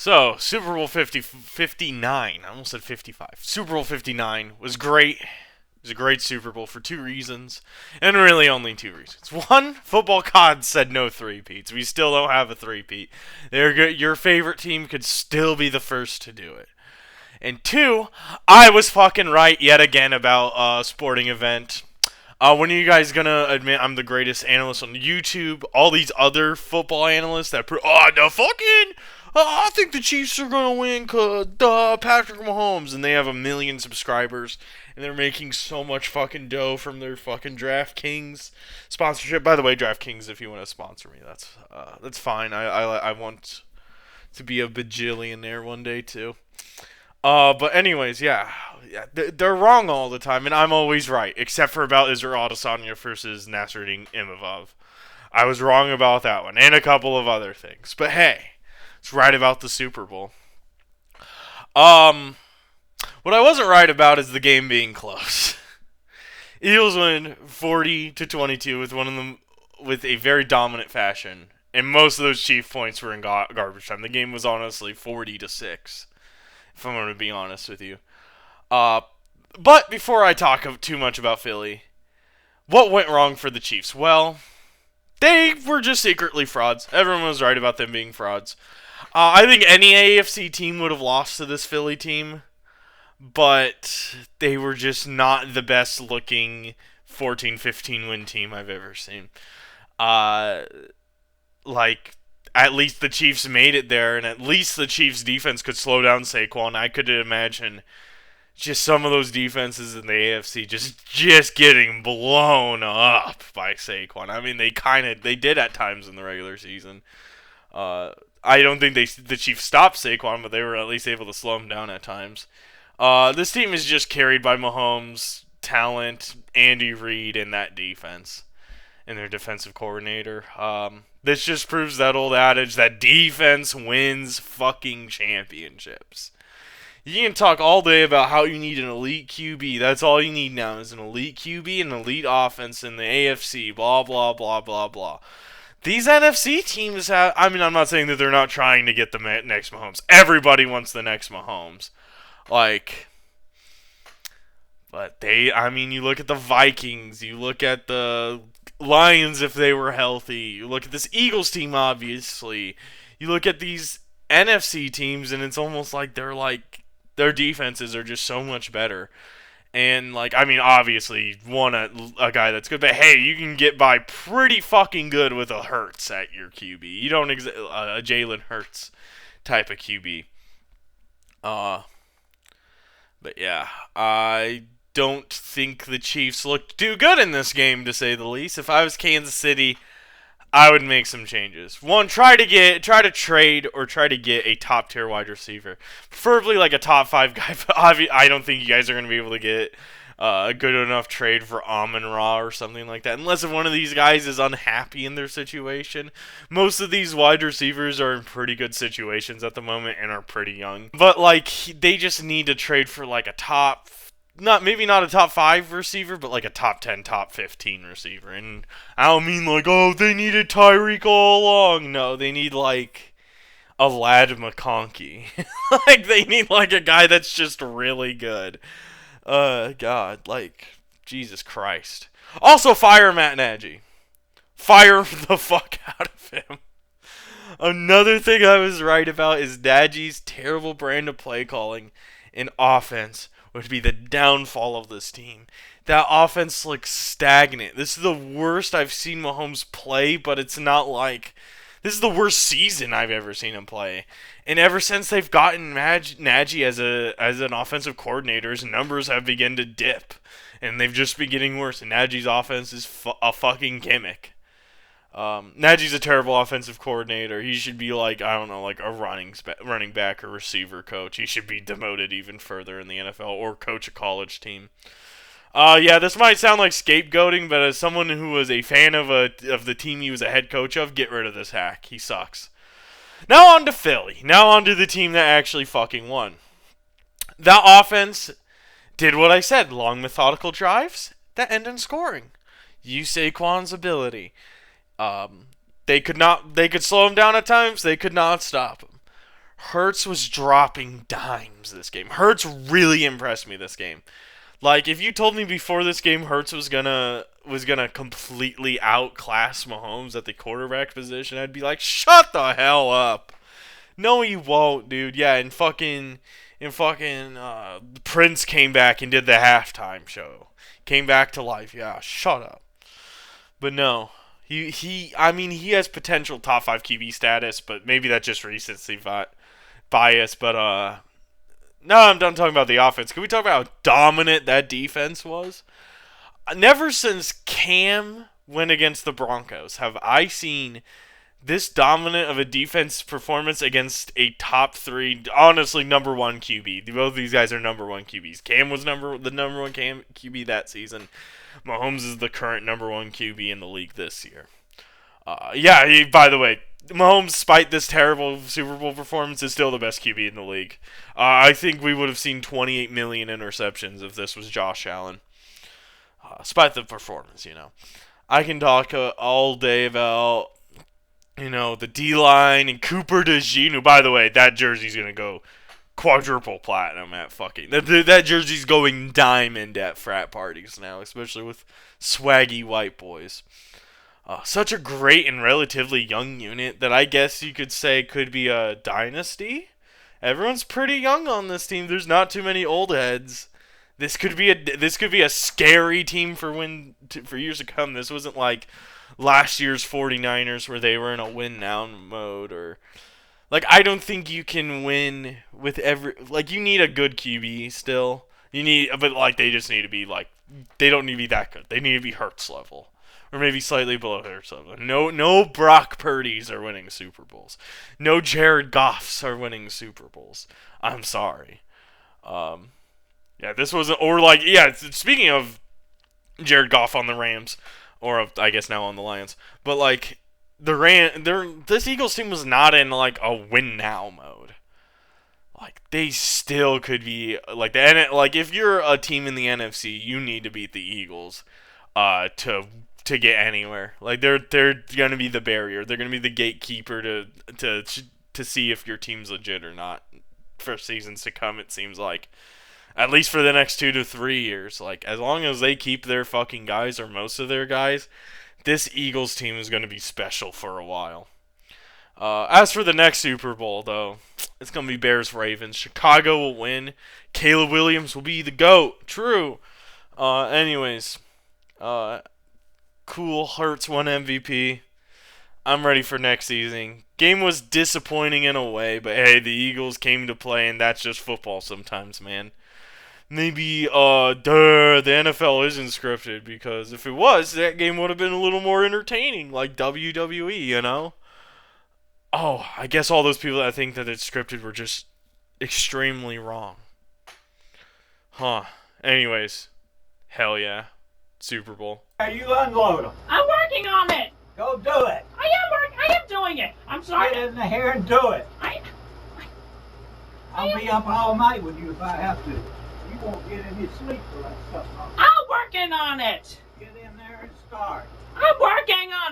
So, Super Bowl 59, I almost said 55. Super Bowl 59 was great. It was a great Super Bowl for two reasons, and really only two reasons. One, football gods said no three-peats. We still don't have a three-peat. Your favorite team could still be the first to do it. And two, I was fucking right yet again about a sporting event. When are you guys gonna admit I'm the greatest analyst on YouTube? All these other football analysts that I think the Chiefs are gonna win cause Patrick Mahomes, and they have 1 million subscribers, and they're making so much fucking dough from their fucking DraftKings sponsorship. By the way, DraftKings, if you want to sponsor me, that's fine. I want to be a bajillionaire one day too. But anyways, they're wrong all the time, and I'm always right, except for about Israel Adesanya versus Nasruddin Imavov. I was wrong about that one, and a couple of other things. But hey, it's right about the Super Bowl. Um, what I wasn't right about is the game being close. Eagles win 40-22 with one of them with a very dominant fashion, and most of those Chief points were in garbage time. The game was honestly 40-6. If I'm going to be honest with you. But before I talk too much about Philly, what went wrong for the Chiefs? Well, they were just secretly frauds. Everyone was right about them being frauds. I think any AFC team would have lost to this Philly team, but they were just not the best looking 14-15 win team I've ever seen. At least the Chiefs made it there, and at least the Chiefs' defense could slow down Saquon. I could imagine just some of those defenses in the AFC just getting blown up by Saquon. I mean, they did at times in the regular season. I don't think the Chiefs stopped Saquon, but they were at least able to slow him down at times. This team is just carried by Mahomes' talent, Andy Reid, and that defense, and their defensive coordinator. This just proves that old adage that defense wins fucking championships. You can talk all day about how you need an elite QB. That's all you need now is an elite QB and an elite offense in the AFC. Blah, blah, blah, blah, blah. These NFC teams have... I mean, I'm not saying that they're not trying to get the next Mahomes. Everybody wants the next Mahomes. But you look at the Vikings. You look at the Lions if they were healthy. You look at this Eagles team, obviously. You look at these NFC teams, and it's almost like their defenses are just so much better. And obviously, a guy that's good, but hey, you can get by pretty fucking good with a Hurts at your QB. You don't a Jalen Hurts type of QB. But yeah, I don't think the Chiefs looked too good in this game, to say the least. If I was Kansas City, I would make some changes. One, try to trade or try to get a top tier wide receiver, preferably like a top 5 guy. But I don't think you guys are going to be able to get a good enough trade for Amon-Ra or something like that, unless if one of these guys is unhappy in their situation. Most of these wide receivers are in pretty good situations at the moment and are pretty young. But they just need to trade for like a top. Maybe not a top 5 receiver, but like a top 10, top 15 receiver. And I don't mean they needed Tyreek all along. No, they need a Lad McConkey. They need a guy that's just really good. God, Jesus Christ. Also, fire Matt Nagy. Fire the fuck out of him. Another thing I was right about is Nagy's terrible brand of play calling and offense would be the downfall of this team. That offense looks stagnant. This is the worst I've seen Mahomes play, but it's not this is the worst season I've ever seen him play. And ever since they've gotten Nagy as an offensive coordinator, his numbers have begun to dip. And they've just been getting worse. And Nagy's offense is a fucking gimmick. Nagy's a terrible offensive coordinator. He should be a running back or receiver coach. He should be demoted even further in the NFL or coach a college team. This might sound like scapegoating, but as someone who was a fan of the team he was a head coach of, get rid of this hack. He sucks. Now on to Philly. Now on to the team that actually fucking won. That offense did what I said. Long, methodical drives that end in scoring. Use Saquon's ability. They could slow him down at times. They could not stop him. Hurts was dropping dimes this game. Hurts really impressed me this game. Like, if you told me before this game Hurts was gonna completely outclass Mahomes at the quarterback position, I'd be like, shut the hell up. No, you won't, dude. Yeah, and fucking Prince came back and did the halftime show. Came back to life. Yeah, shut up. But no, I mean, he has potential top 5 QB status, but maybe that's just recency bias. But no, I'm done talking about the offense. Can we talk about how dominant that defense was? Never since Cam went against the Broncos have I seen this dominant of a defense performance against a top 3, honestly, number 1 QB. Both of these guys are number 1 QBs. Cam was the number 1 QB that season. Mahomes is the current number 1 QB in the league this year. By the way, Mahomes, despite this terrible Super Bowl performance, is still the best QB in the league. I think we would have seen 28 million interceptions if this was Josh Allen. Despite the performance, I can talk all day about, the D-line and Cooper DeJean, who, by the way, that jersey's going to go quadruple platinum at fucking... That jersey's going diamond at frat parties now, especially with swaggy white boys. Such a great and relatively young unit that I guess you could say could be a dynasty. Everyone's pretty young on this team. There's not too many old heads. This could be a scary team for years to come. This wasn't like last year's 49ers where they were in a win now mode, or like, I don't think you can win with you need a good QB still. But they just need to be they don't need to be that good. They need to be Hurts level. Or maybe slightly below Hurts level. No Brock Purdy's are winning Super Bowls. No Jared Goffs are winning Super Bowls. I'm sorry. This wasn't... speaking of Jared Goff on the Rams, or I guess now on the Lions, but this Eagles team was not in a win now mode. They still could be if you're a team in the NFC, you need to beat the Eagles to get anywhere. They're gonna be the barrier. They're gonna be the gatekeeper to see if your team's legit or not for seasons to come. It seems like, at least for the next 2 to 3 years. As long as they keep their fucking guys, or most of their guys, this Eagles team is gonna be special for a while. As for the next Super Bowl, though, it's going to be Bears-Ravens. Chicago will win. Caleb Williams will be the GOAT. True. Anyways, cool. Hurts won MVP. I'm ready for next season. Game was disappointing in a way, but hey, the Eagles came to play, and that's just football sometimes, man. Maybe, the NFL isn't scripted, because if it was, that game would have been a little more entertaining, like WWE, Oh, I guess all those people that think that it's scripted were just extremely wrong. Huh. Anyways, hell yeah. Super Bowl. Hey, you unload them. I'm working on it. Go do it. I am doing it. I'm sorry. Get in the hair and do it. I'll be up all night with you if I have to. You won't get any sleep for that stuff. I'm working on it. Get in there and start. I'm working on it.